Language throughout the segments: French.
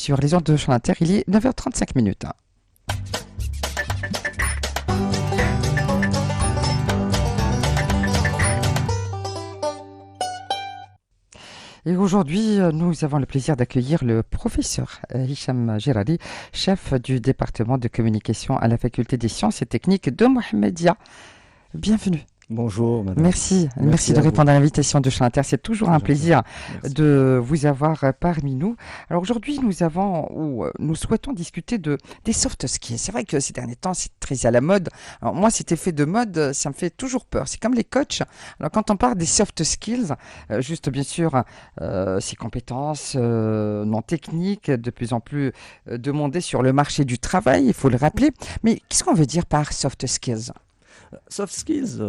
sur les ondes de Chant Inter. Il est 9h35 minutes. Et aujourd'hui, nous avons le plaisir d'accueillir le professeur Hicham Gerari, chef du département de communication à la faculté des sciences et techniques de Mohammedia. Bienvenue. Bonjour, madame. Merci de répondre à l'invitation de Chant Inter. C'est toujours un plaisir de vous avoir parmi nous. Alors aujourd'hui, nous souhaitons discuter des soft skills. C'est vrai que ces derniers temps, c'est très à la mode. Alors moi, cet effet de mode, ça me fait toujours peur. C'est comme les coachs. Alors quand on parle des soft skills, juste bien sûr, ces compétences non techniques, de plus en plus demandées sur le marché du travail, il faut le rappeler. Mais qu'est-ce qu'on veut dire par soft skills ? Soft skills,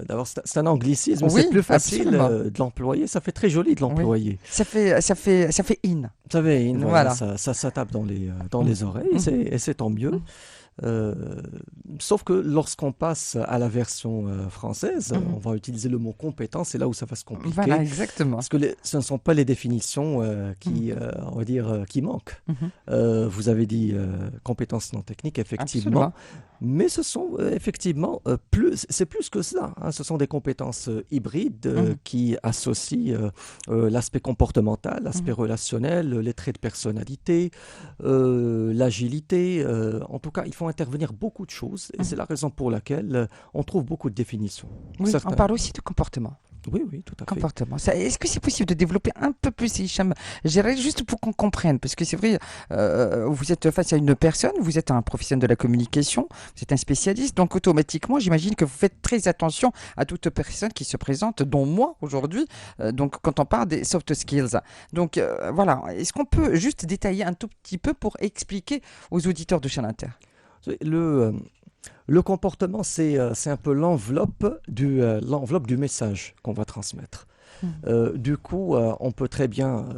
d'abord c'est un anglicisme, oui, c'est plus facile de l'employer, ça fait très joli de l'employer. Oui. Ça fait in. Ça fait in, voilà. Ça tape dans les oreilles et c'est tant mieux. Sauf que lorsqu'on passe à la version française, on va utiliser le mot compétence, c'est là où ça va se compliquer. Voilà, exactement. Parce que ce ne sont pas les définitions on va dire, qui manquent. Vous avez dit compétences non techniques, effectivement. Absolument. Mais ce sont effectivement c'est plus que cela. Hein. Ce sont des compétences hybrides qui associent l'aspect comportemental, l'aspect relationnel, les traits de personnalité, l'agilité. En tout cas, il faut intervenir beaucoup de choses et c'est la raison pour laquelle on trouve beaucoup de définitions. Oui, on parle aussi de comportement. Oui, tout à fait. Comportement. Est-ce que c'est possible de développer un peu plus, Hicham Gerari, juste pour qu'on comprenne? Parce que c'est vrai, vous êtes face à une personne, vous êtes un professionnel de la communication, vous êtes un spécialiste, donc automatiquement, j'imagine que vous faites très attention à toute personne qui se présente, dont moi aujourd'hui, donc quand on parle des soft skills. Donc voilà, est-ce qu'on peut juste détailler un tout petit peu pour expliquer aux auditeurs de Chant Inter? Le comportement, c'est un peu l'enveloppe du message qu'on va transmettre. Du coup, on peut très bien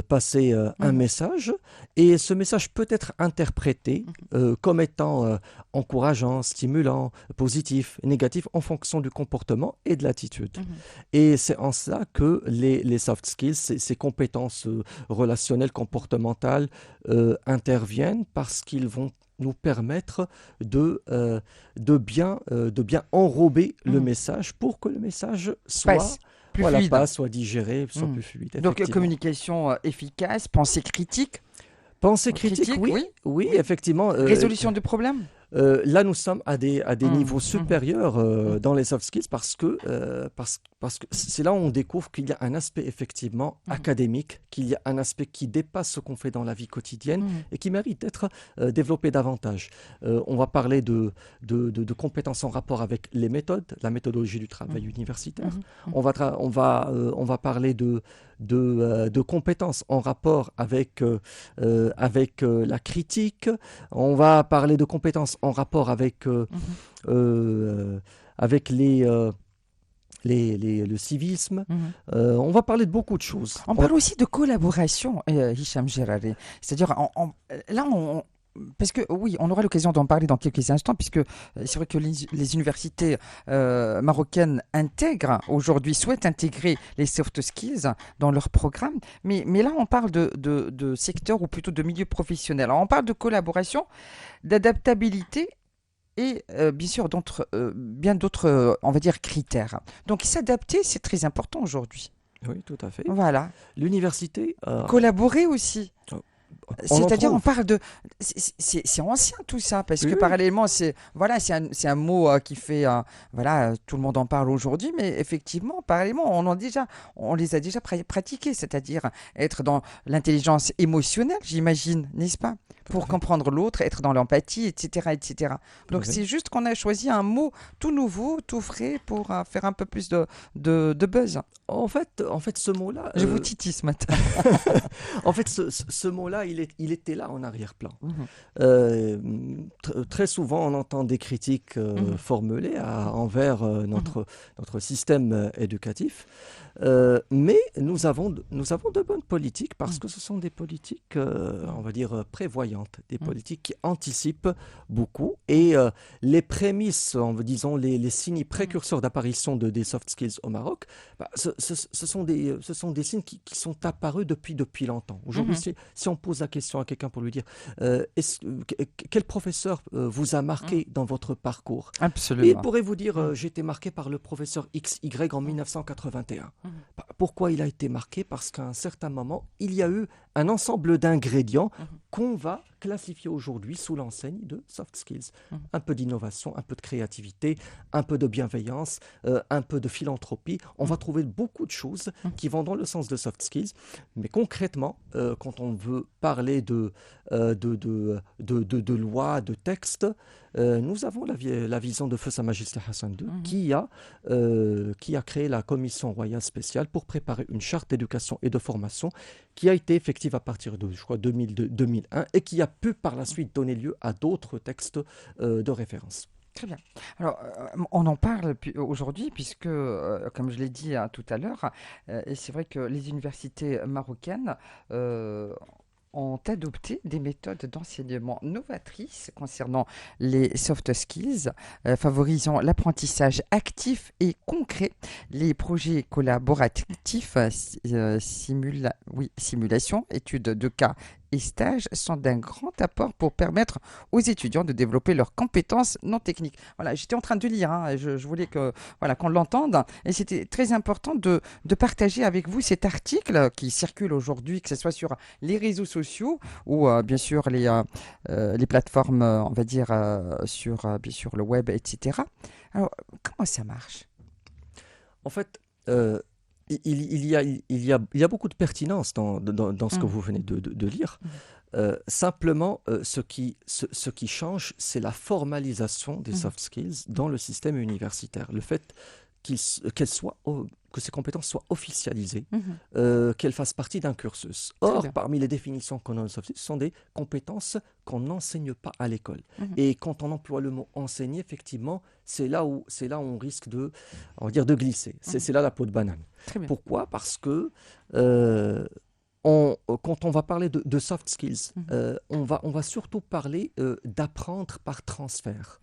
passer un message et ce message peut être interprété comme étant encourageant, stimulant, positif, négatif en fonction du comportement et de l'attitude. Et c'est en cela que les soft skills, ces compétences relationnelles, comportementales interviennent parce qu'ils vont nous permettre de bien enrober le message pour que le message soit soit digéré, soit plus fluide. Donc communication efficace, pensée critique. Pensée critique, oui, effectivement. Résolution de problèmes. Là, nous sommes à des niveaux supérieurs dans les soft skills parce que c'est là où on découvre qu'il y a un aspect effectivement académique, qu'il y a un aspect qui dépasse ce qu'on fait dans la vie quotidienne et qui mérite d'être développé davantage. On va parler de compétences en rapport avec les méthodes, la méthodologie du travail universitaire. On va parler de compétences en rapport avec la critique. On va parler de compétences en rapport avec le civisme. On va parler de beaucoup de choses. On parle aussi de collaboration, Hicham Gerari. C'est-à-dire, parce que oui, on aura l'occasion d'en parler dans quelques instants, puisque c'est vrai que les universités marocaines souhaitent intégrer les soft skills dans leur programme. Mais là, on parle de secteur ou plutôt de milieu professionnel. Alors, on parle de collaboration, d'adaptabilité et bien sûr bien d'autres, on va dire, critères. Donc s'adapter, c'est très important aujourd'hui. Oui, tout à fait. Voilà. L'université... Collaborer aussi. C'est-à-dire, on parle de... C'est ancien tout ça, parce que parallèlement, c'est un mot qui fait... tout le monde en parle aujourd'hui, mais effectivement, parallèlement, on les a déjà pratiqués, c'est-à-dire être dans l'intelligence émotionnelle, j'imagine, n'est-ce pas? Pour comprendre l'autre, être dans l'empathie, etc., etc. Donc, c'est juste qu'on a choisi un mot tout nouveau, tout frais, pour faire un peu plus de buzz. En fait, ce mot-là... Je vous titille ce matin. En fait, ce mot-là, il était là en arrière-plan. Très souvent, on entend des critiques formulées envers notre système éducatif. Mais nous avons de bonnes politiques parce que ce sont des politiques, on va dire, prévoyantes, des politiques qui anticipent beaucoup. Et les prémices, disons, les signes précurseurs d'apparition des soft skills au Maroc, ce sont des signes qui sont apparus depuis longtemps. Aujourd'hui, si on pose la question à quelqu'un pour lui dire quel professeur vous a marqué dans votre parcours? Absolument. Et il pourrait vous dire j'ai été marqué par le professeur XY en 1981. Pourquoi il a été marqué? Parce qu'à un certain moment, il y a eu un ensemble d'ingrédients qu'on va classifier aujourd'hui sous l'enseigne de soft skills. Un peu d'innovation, un peu de créativité, un peu de bienveillance, un peu de philanthropie. On va trouver beaucoup de choses qui vont dans le sens de soft skills. Mais concrètement, quand on veut parler de loi, de texte, nous avons la vision de Feu Sa Majesté Hassan II qui a créé la commission royale spéciale pour préparer une charte d'éducation et de formation qui a été effective à partir de, je crois, 2001 et qui a pu par la suite donner lieu à d'autres textes de référence. Très bien. Alors, on en parle aujourd'hui puisque, comme je l'ai dit tout à l'heure, et c'est vrai que les universités marocaines ont adopté des méthodes d'enseignement novatrices concernant les soft skills, favorisant l'apprentissage actif et concret, les projets collaboratifs, simulation, études de cas et stages sont d'un grand apport pour permettre aux étudiants de développer leurs compétences non techniques. Voilà, j'étais en train de lire, je voulais qu'on l'entende, et c'était très important de partager avec vous cet article qui circule aujourd'hui, que ce soit sur les réseaux sociaux ou bien sûr les plateformes, on va dire, sur bien sûr le web, etc. Alors, comment ça marche? En fait, il y a beaucoup de pertinence dans ce que vous venez de lire. Simplement, ce qui change, c'est la formalisation des soft skills dans le système universitaire. Le fait que ces compétences soient officialisées, qu'elles fassent partie d'un cursus. Or, parmi les définitions qu'on a de soft skills, ce sont des compétences qu'on n'enseigne pas à l'école. Et quand on emploie le mot enseigner, effectivement, c'est là où on risque on va dire, de glisser. C'est là la peau de banane. Pourquoi? Parce que quand on va parler de soft skills, on va surtout parler d'apprendre par transfert.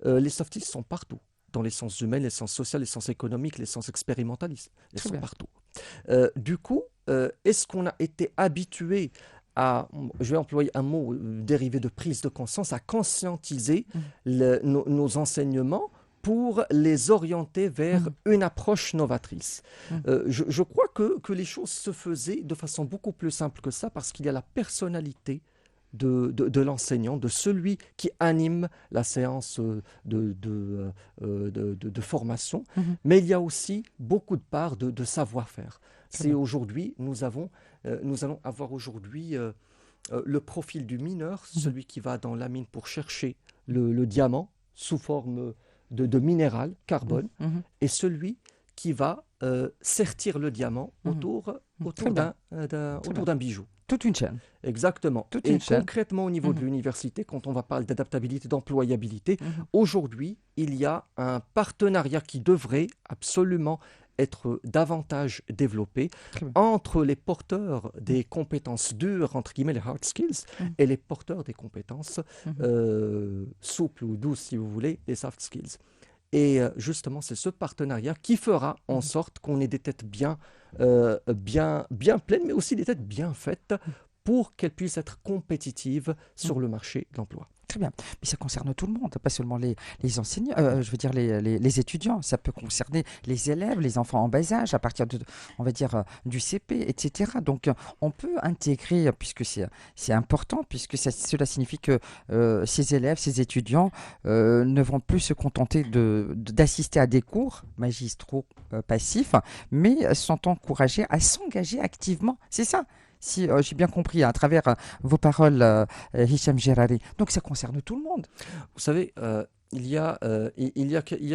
Les soft skills sont partout, dans les sciences humaines, les sciences sociales, les sciences économiques, les sciences expérimentalistes. Elles sont partout. Du coup, est-ce qu'on a été habitué je vais employer un mot dérivé de prise de conscience, à conscientiser nos enseignements pour les orienter vers une approche novatrice. Je crois que les choses se faisaient de façon beaucoup plus simple que ça, parce qu'il y a la personnalité de l'enseignant, de celui qui anime la séance de formation, mais il y a aussi beaucoup de parts de savoir-faire. C'est aujourd'hui, nous allons avoir aujourd'hui le profil du mineur, celui qui va dans la mine pour chercher le diamant sous forme de minéral, carbone, et celui qui va sertir le diamant autour d'un bijou. Toute une chaîne. Exactement. Et concrètement, au niveau de l'université, quand on va parler d'adaptabilité, d'employabilité, aujourd'hui, il y a un partenariat qui devrait absolument être davantage développé entre les porteurs des compétences dures, entre guillemets les hard skills, et les porteurs des compétences souples ou douces, si vous voulez, les soft skills. Et justement, c'est ce partenariat qui fera en sorte qu'on ait des têtes bien pleines, mais aussi des têtes bien faites pour qu'elles puissent être compétitives sur le marché de l'emploi. Très bien. Mais ça concerne tout le monde, pas seulement les enseignants, je veux dire les étudiants. Ça peut concerner les élèves, les enfants en bas âge, à partir on va dire, du CP, etc. Donc, on peut intégrer, puisque c'est important, puisque cela signifie que ces élèves, ces étudiants ne vont plus se contenter d'assister à des cours magistraux passifs, mais sont encouragés à s'engager activement. C'est ça. Si j'ai bien compris à travers vos paroles, Hicham Gerari. Donc ça concerne tout le monde. Vous savez, il y a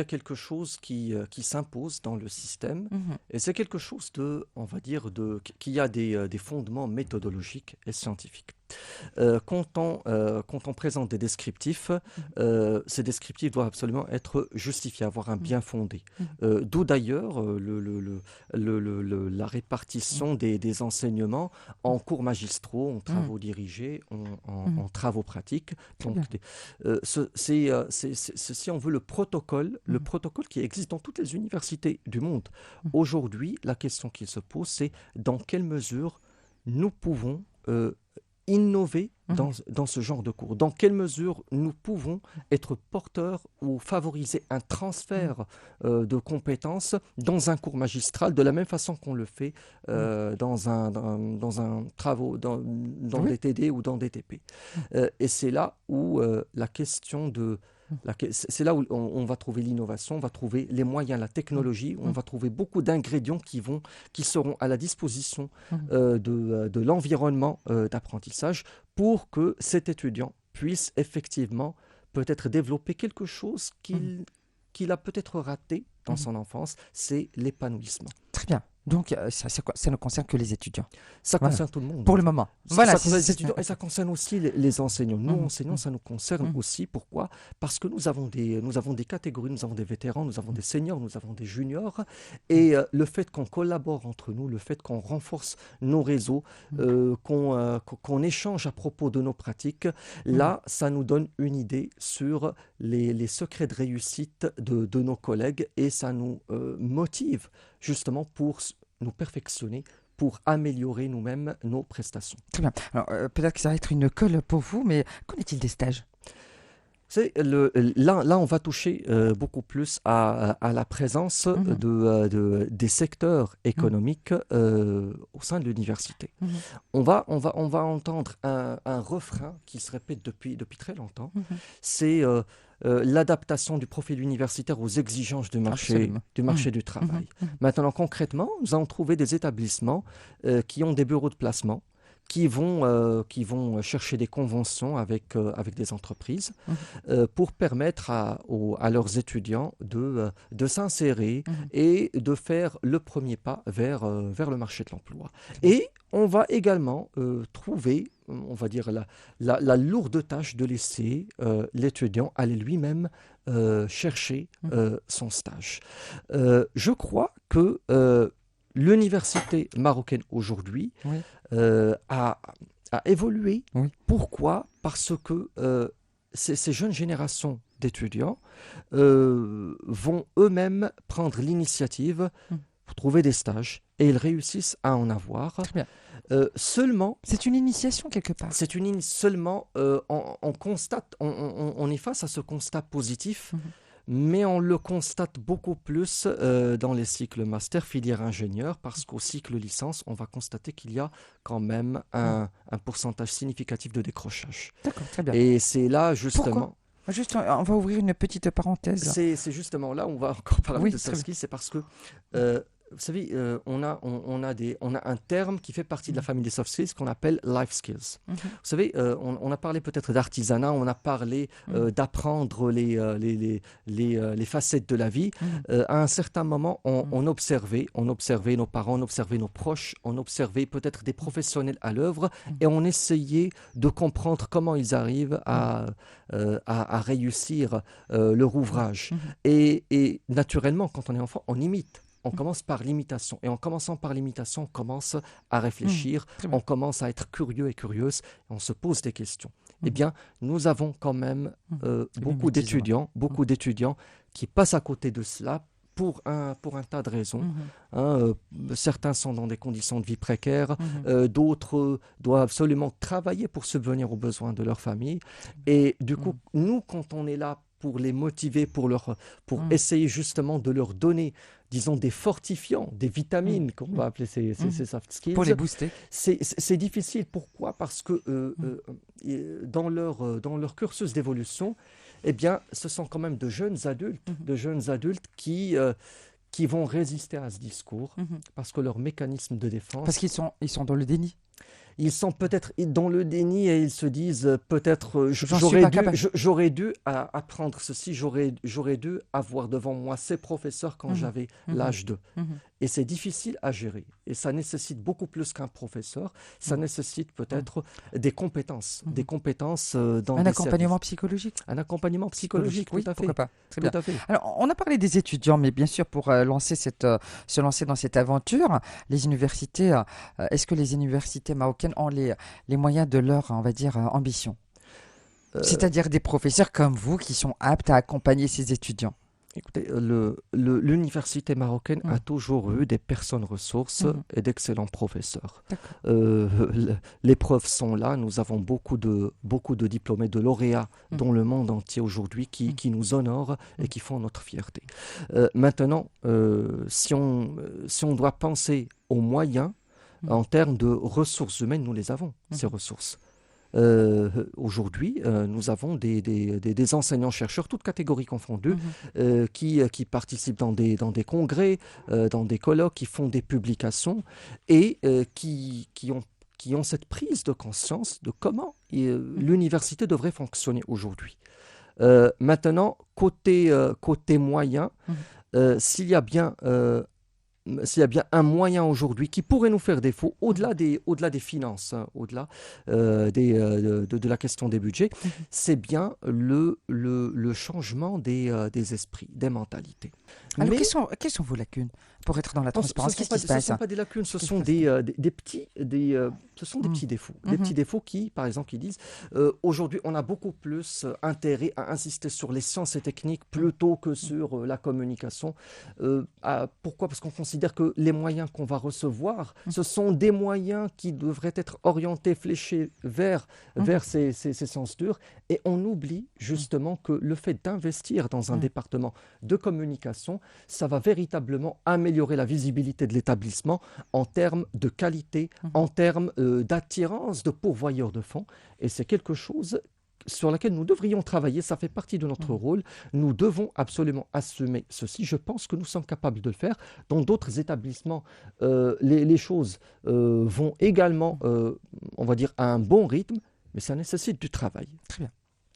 quelque chose qui s'impose dans le système, et c'est quelque chose on va dire, qui a des fondements méthodologiques et scientifiques. Quand on présente des descriptifs, ces descriptifs doivent absolument être justifiés, avoir un bien fondé. D'où d'ailleurs la répartition des enseignements en cours magistraux, en travaux dirigés, en travaux pratiques. Donc, si on veut le protocole qui existe dans toutes les universités du monde. Aujourd'hui, la question qui se pose, c'est dans quelle mesure nous pouvons innover dans ce genre de cours. Dans quelle mesure nous pouvons être porteurs ou favoriser un transfert de compétences dans un cours magistral de la même façon qu'on le fait dans un travaux, dans des TD ou dans des TP. Et c'est là où la question de c'est là où on va trouver l'innovation, on va trouver les moyens, la technologie, on va trouver beaucoup d'ingrédients qui seront à la disposition de l'environnement d'apprentissage pour que cet étudiant puisse effectivement peut-être développer quelque chose qu'il a peut-être raté dans son enfance, c'est l'épanouissement. Très bien. Donc, ça ne concerne que les étudiants. Ça concerne tout le monde. Pour le moment. Ça concerne les étudiants et ça concerne aussi les enseignants. Nous, enseignants, ça nous concerne aussi. Pourquoi ? Parce que nous avons des catégories, nous avons des vétérans, nous avons des seniors, nous avons des juniors. Et le fait qu'on collabore entre nous, le fait qu'on renforce nos réseaux, qu'on échange à propos de nos pratiques, là, ça nous donne une idée sur les secrets de réussite de nos collègues et ça nous motive justement pour nous perfectionner, pour améliorer nous-mêmes nos prestations. Très bien. Alors, peut-être que ça va être une colle pour vous, mais qu'en est-il des stages ? Là, on va toucher beaucoup plus à la présence des secteurs économiques au sein de l'université. On va entendre un refrain qui se répète depuis très longtemps. C'est l'adaptation du profil universitaire aux exigences du marché du travail. Maintenant, concrètement, nous allons trouver des établissements qui ont des bureaux de placement, qui vont chercher des conventions avec des entreprises pour permettre à leurs étudiants de s'insérer et de faire le premier pas vers le marché de l'emploi. Et on va également trouver, on va dire, la lourde tâche de laisser l'étudiant aller lui-même chercher son stage. Je crois que l'université marocaine aujourd'hui a évolué. Pourquoi ? Parce que ces jeunes générations d'étudiants vont eux-mêmes prendre l'initiative pour trouver des stages et ils réussissent à en avoir. Très bien. Seulement, c'est une initiation quelque part. Seulement, on constate, on est face à ce constat positif. Mais on le constate beaucoup plus dans les cycles master, filière ingénieur, parce qu'au cycle licence, on va constater qu'il y a quand même un pourcentage significatif de décrochage. D'accord, très bien. Et c'est là justement... Pourquoi ? On va ouvrir une petite parenthèse. C'est justement là où on va encore parler de soft skills, c'est parce que... vous savez, on a un terme qui fait partie de la famille des soft skills qu'on appelle life skills. Vous savez, on a parlé peut-être d'artisanat, on a parlé d'apprendre les facettes de la vie. À un certain moment, on observait nos parents, on observait nos proches, on observait peut-être des professionnels à l'œuvre et on essayait de comprendre comment ils arrivent à réussir leur ouvrage. Et naturellement, quand on est enfant, on imite. On commence par l'imitation. Et en commençant par l'imitation, on commence à réfléchir, on commence à être curieux et curieuse, et on se pose des questions. Eh bien, nous avons quand même beaucoup d'étudiants qui passent à côté de cela pour un tas de raisons. Certains sont dans des conditions de vie précaires, d'autres doivent absolument travailler pour subvenir aux besoins de leur famille. Et du coup, nous, quand on est là pour les motiver, pour essayer justement de leur donner, disons, des fortifiants, des vitamines, qu'on va appeler ces soft skills. Pour les booster. C'est difficile. Pourquoi ? Parce que dans leur cursus d'évolution, eh bien, ce sont quand même de jeunes adultes qui vont résister à ce discours, parce que leur mécanisme de défense... Parce qu'ils sont dans le déni. ils sont peut-être dans le déni et ils se disent peut-être J'en suis pas capable. j'aurais dû apprendre ceci, j'aurais dû avoir devant moi ces professeurs quand Mhm, j'avais mhm, l'âge d'eux. mhm, Et c'est difficile à gérer. Et ça nécessite beaucoup plus qu'un professeur. Ça mhm, nécessite mhm, peut-être des mhm. compétences dans Un des services. accompagnement psychologique? Un accompagnement Psychologique, psychologique, tout oui, à pourquoi fait. pas. Très Tout bien. à fait. Alors, on a parlé des étudiants, mais bien sûr, pour se lancer dans cette aventure, les universités, est-ce que les universités marocaines ont les moyens de leur, on va dire, ambition? Euh, C'est-à-dire des professeurs comme vous qui sont aptes à accompagner ces étudiants. Écoutez, l'université marocaine a Mhm, toujours eu des personnes ressources mhm. et d'excellents professeurs. D'accord. Euh, les preuves sont là. Nous avons beaucoup de diplômés, de lauréats Mhm, dans le monde entier aujourd'hui mhm, qui nous honorent et mhm, qui font notre fierté. Maintenant, si on doit penser aux moyens mhm, en termes de ressources humaines, nous les avons, ces mhm, ressources. Aujourd'hui, nous avons des enseignants-chercheurs, toutes catégories confondues, mhm, qui participent dans des congrès, dans des colloques, qui font des publications et qui ont cette prise de conscience de comment mhm, l'université devrait fonctionner aujourd'hui. Maintenant, côté moyen, mhm, euh, s'il y a bien s'il y a bien un moyen aujourd'hui qui pourrait nous faire défaut, mhm, au-delà des finances, hein, au-delà de la question des budgets, mhm. c'est bien le changement des esprits, des mentalités. Alors, Mais quelles sont vos lacunes pour être dans la non, ce transparence? Qu'est-ce qui se ce passe? sont pas des lacunes, ce Qu'est-ce qui se sont passe? ce sont des Mhm, petits défauts. Des mhm, petits défauts qui, par exemple, qui disent aujourd'hui, on a beaucoup plus intérêt à insister sur les sciences et techniques mhm, plutôt que sur la communication. Pourquoi? Parce qu'on considère que les moyens qu'on va recevoir, mhm, ce sont des moyens qui devraient être orientés, fléchés mhm, vers ces sciences dures. Et on oublie mhm, justement que le fait d'investir dans un mhm, département de communication, ça va véritablement améliorer la visibilité de l'établissement en termes de qualité, mhm, en termes d'attirance de pourvoyeurs de fonds. Et c'est quelque chose sur laquelle nous devrions travailler, ça fait partie de notre mhm, rôle. Nous devons absolument assumer ceci. Je pense que nous sommes capables de le faire. Dans d'autres établissements, les choses vont également, mhm. on va dire, à un bon rythme, mais ça nécessite du travail. Très bien.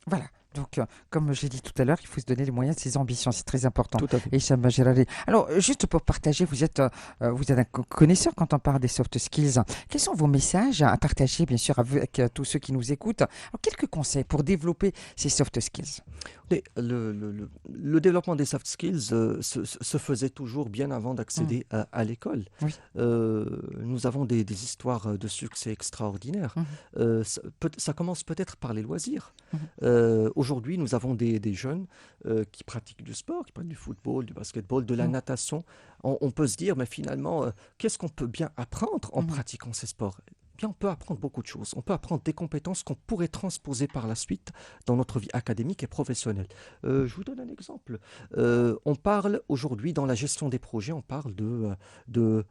Voilà. Donc, comme j'ai dit tout à l'heure, il faut se donner les moyens de ses ambitions. C'est très important. Tout à fait. Et ça m'a géré. Alors, juste pour partager, vous êtes un connaisseur quand on parle des soft skills. Quels sont vos messages à partager, bien sûr, avec tous ceux qui nous écoutent? Alors, quelques conseils pour développer ces soft skills. Le développement des soft skills se faisait toujours bien avant Mhm. d'accéder à l'école. Oui. Nous avons des histoires de succès extraordinaires. Mhm. Ça commence peut-être par les loisirs. Mhm. Aujourd'hui, nous avons des jeunes qui pratiquent du sport, qui pratiquent du football, du basketball, de la Mhm. natation. On peut se dire, mais finalement, qu'est-ce qu'on peut bien apprendre en Mhm. pratiquant ces sports? Bien, on peut apprendre beaucoup de choses. On peut apprendre des compétences qu'on pourrait transposer par la suite dans notre vie académique et professionnelle. Je vous donne un exemple. On parle aujourd'hui dans la gestion des projets, on parle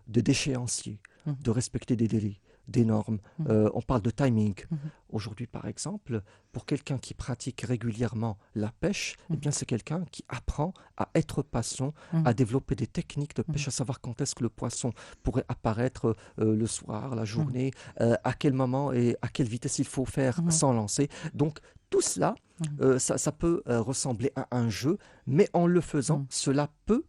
d'échéanciers, Mhm. de respecter des délais, des normes. Mhm. On parle de timing. Mhm. Aujourd'hui, par exemple, pour quelqu'un qui pratique régulièrement la pêche, eh Mhm. bien, c'est quelqu'un qui apprend à être patient, Mhm. à développer des techniques de Mhm. pêche, à savoir quand est-ce que le poisson pourrait apparaître le soir, la Mhm. journée, à quel moment et à quelle vitesse il faut faire Mhm. sans lancer. Donc, tout cela, Mhm. ça peut ressembler à un jeu, mais en le faisant, Mhm. cela peut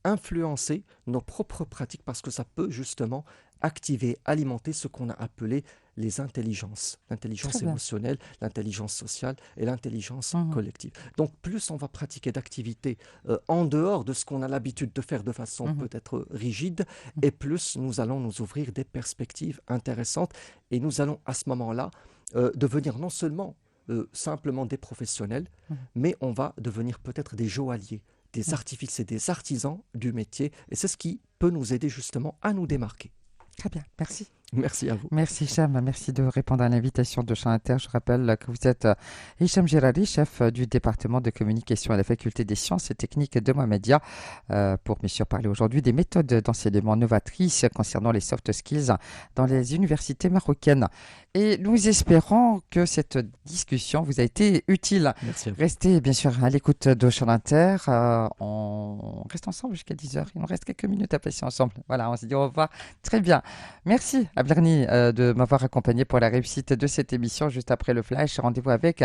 influencer nos propres pratiques parce que ça peut justement activer, alimenter ce qu'on a appelé les intelligences, Très l'intelligence bien. émotionnelle, l'intelligence sociale et l'intelligence Mhm. collective. Donc plus on va pratiquer d'activités en dehors de ce qu'on a l'habitude de faire de façon Mhm. peut-être rigide, Mhm. et plus nous allons nous ouvrir des perspectives intéressantes et nous allons à ce moment-là devenir non seulement simplement des professionnels, Mhm. mais on va devenir peut-être des joailliers, des Mhm. artificiers, des artisans du métier. Et c'est ce qui peut nous aider justement à nous démarquer. Très bien. Merci. Merci à vous. Merci Hicham, merci de répondre à l'invitation de Champ Inter. Je rappelle que vous êtes Hicham Gerari, chef du département de communication à la faculté des sciences et techniques de Mohamedia, pour bien sûr parler aujourd'hui des méthodes d'enseignement novatrices concernant les soft skills dans les universités marocaines. Et nous espérons que cette discussion vous a été utile. Merci à vous. Restez bien sûr à l'écoute de Champ Inter. On reste ensemble jusqu'à 10 heures. Il nous reste quelques minutes à passer ensemble. Voilà, on se dit au revoir. Très bien. Merci. Ablerni, de m'avoir accompagné pour la réussite de cette émission juste après le flash. Rendez-vous avec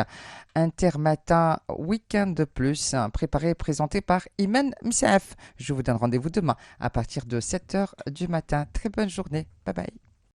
Intermatin Week-end de plus, préparé et présenté par Imen Msaf. Je vous donne rendez-vous demain à partir de 7h du matin. Très bonne journée. Bye bye.